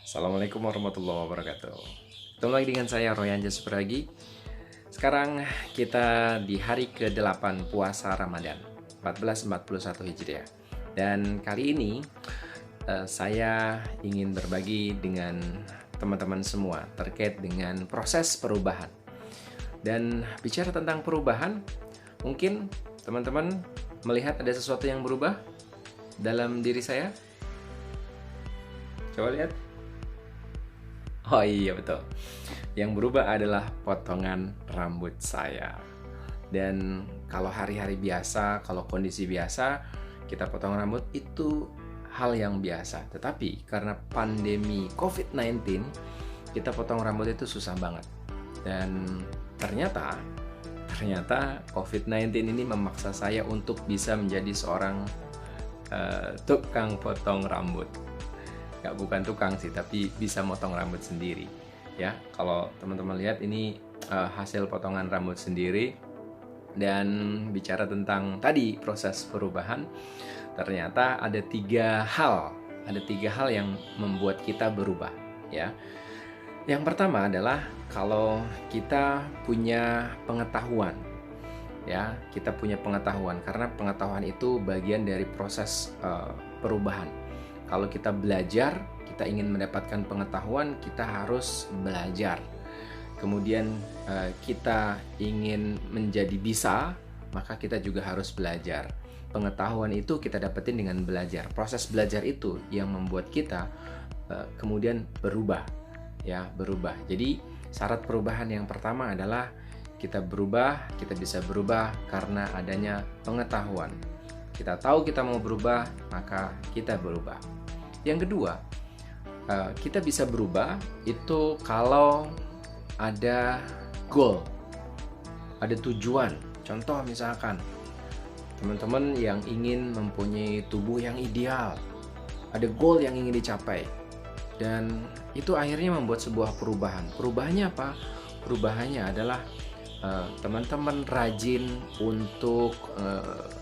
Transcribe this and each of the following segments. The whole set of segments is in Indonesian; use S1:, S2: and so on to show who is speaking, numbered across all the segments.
S1: Assalamualaikum warahmatullahi wabarakatuh. Ketemu lagi dengan saya Royan Jaspragi. Sekarang kita di hari ke-8 puasa Ramadan 1441 Hijriah. Dan kali ini saya ingin berbagi dengan teman-teman semua terkait dengan proses perubahan. Dan bicara tentang perubahan, mungkin teman-teman melihat ada sesuatu yang berubah dalam diri saya. Coba lihat. Oh iya, betul. Yang berubah adalah potongan rambut saya. Dan kalau hari-hari biasa, kalau kondisi biasa, kita potong rambut itu hal yang biasa. Tetapi karena pandemi COVID-19, kita potong rambut itu susah banget. Dan ternyata COVID-19 ini memaksa saya untuk bisa menjadi seorang tukang potong rambut. Bukan tukang sih, tapi bisa motong rambut sendiri. Ya, kalau teman-teman lihat ini hasil potongan rambut sendiri. Dan bicara tentang tadi proses perubahan, ternyata ada tiga hal yang membuat kita berubah. Ya, yang pertama adalah kalau kita punya pengetahuan. Ya, kita punya pengetahuan karena pengetahuan itu bagian dari proses perubahan. Kalau kita belajar, kita ingin mendapatkan pengetahuan, kita harus belajar. Kemudian kita ingin menjadi bisa, maka kita juga harus belajar. Pengetahuan itu kita dapetin dengan belajar. Proses belajar itu yang membuat kita kemudian berubah. Ya, berubah. Jadi syarat perubahan yang pertama adalah kita bisa berubah karena adanya pengetahuan. Kita tahu kita mau berubah, maka kita berubah. Yang kedua, kita bisa berubah itu kalau ada goal, ada tujuan. Contoh misalkan, teman-teman yang ingin mempunyai tubuh yang ideal, ada goal yang ingin dicapai, dan itu akhirnya membuat sebuah perubahan. Perubahannya apa? Perubahannya adalah teman-teman rajin untuk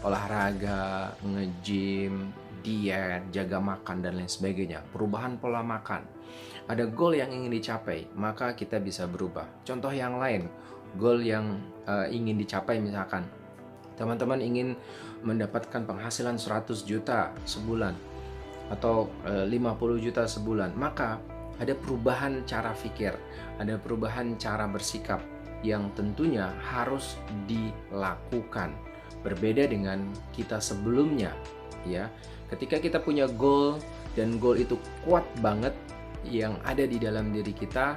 S1: olahraga, nge-gym, diet, jaga makan, dan lain sebagainya. Perubahan pola makan. Ada goal yang ingin dicapai, maka kita bisa berubah. Contoh yang lain, goal yang ingin dicapai misalkan, teman-teman ingin mendapatkan penghasilan 100 juta sebulan atau 50 juta sebulan, maka ada perubahan cara pikir, ada perubahan cara bersikap yang tentunya harus dilakukan. Berbeda dengan kita sebelumnya, ya. Ketika kita punya goal dan goal itu kuat banget yang ada di dalam diri kita,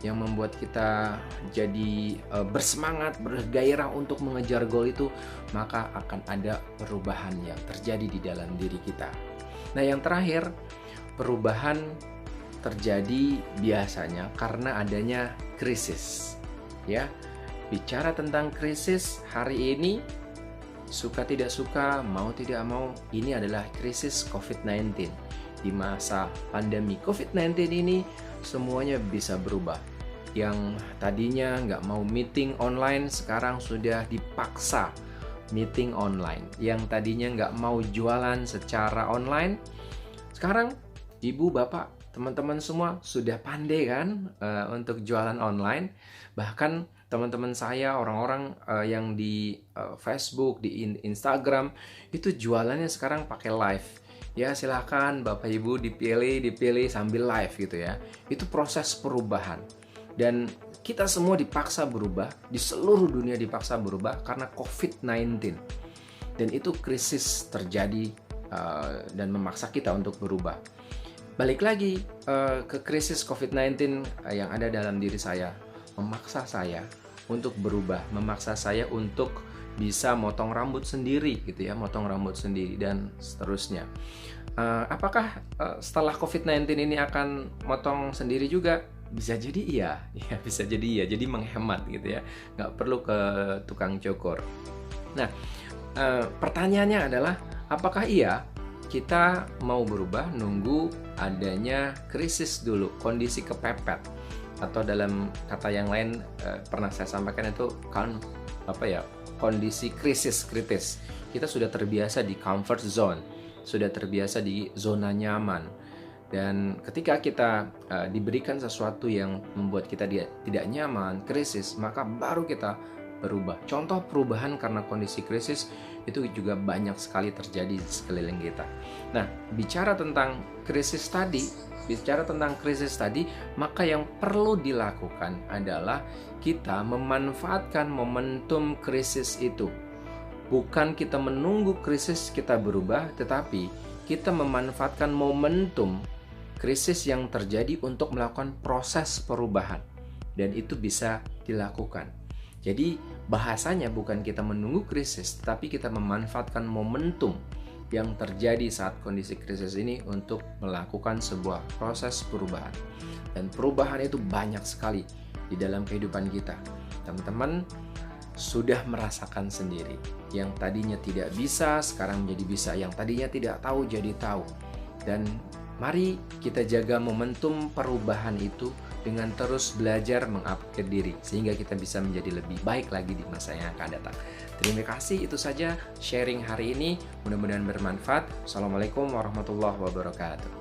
S1: yang membuat kita jadi bersemangat, bergairah untuk mengejar goal itu, maka akan ada perubahan yang terjadi di dalam diri kita. Nah, yang terakhir, perubahan terjadi biasanya karena adanya krisis. Ya, bicara tentang krisis hari ini, suka tidak suka, mau tidak mau, ini adalah krisis COVID-19. Di masa pandemi COVID-19 ini, semuanya bisa berubah. Yang tadinya nggak mau meeting online, sekarang sudah dipaksa meeting online. Yang tadinya nggak mau jualan secara online, sekarang ibu, bapak, teman-teman semua sudah pandai kan untuk jualan online. Bahkan teman-teman saya, orang-orang yang di Facebook, di Instagram, itu jualannya sekarang pakai live. Ya, silakan Bapak Ibu dipilih sambil live gitu ya. Itu proses perubahan. Dan kita semua dipaksa berubah, di seluruh dunia dipaksa berubah karena COVID-19. Dan itu krisis terjadi dan memaksa kita untuk berubah. Balik lagi ke krisis COVID-19 yang ada dalam diri saya, memaksa saya untuk berubah, memaksa saya untuk bisa motong rambut sendiri gitu ya, motong rambut sendiri dan seterusnya. Apakah setelah COVID-19 ini akan motong sendiri juga? Bisa jadi iya, ya bisa jadi iya. Jadi menghemat gitu ya, nggak perlu ke tukang cukur. Nah, pertanyaannya adalah apakah iya kita mau berubah nunggu adanya krisis dulu, kondisi kepepet, atau dalam kata yang lain pernah saya sampaikan itu kondisi krisis kritis. Kita sudah terbiasa di comfort zone, sudah terbiasa di zona nyaman, Dan ketika kita diberikan sesuatu yang membuat kita tidak nyaman, krisis, maka baru kita berubah. Contoh perubahan karena kondisi krisis itu juga banyak sekali terjadi di sekeliling kita. Nah, bicara tentang krisis tadi, maka yang perlu dilakukan adalah kita memanfaatkan momentum krisis itu. Bukan kita menunggu krisis kita berubah, tetapi kita memanfaatkan momentum krisis yang terjadi untuk melakukan proses perubahan. Dan itu bisa dilakukan. Jadi bahasanya bukan kita menunggu krisis, tapi kita memanfaatkan momentum yang terjadi saat kondisi krisis ini untuk melakukan sebuah proses perubahan. Dan perubahan itu banyak sekali di dalam kehidupan kita. Teman-teman sudah merasakan sendiri. Yang tadinya tidak bisa, sekarang menjadi bisa. Yang tadinya tidak tahu, jadi tahu. Dan mari kita jaga momentum perubahan itu dengan terus belajar mengupgrade diri, sehingga kita bisa menjadi lebih baik lagi di masa yang akan datang. Terima kasih, itu saja sharing hari ini. Mudah-mudahan bermanfaat. Assalamualaikum warahmatullahi wabarakatuh.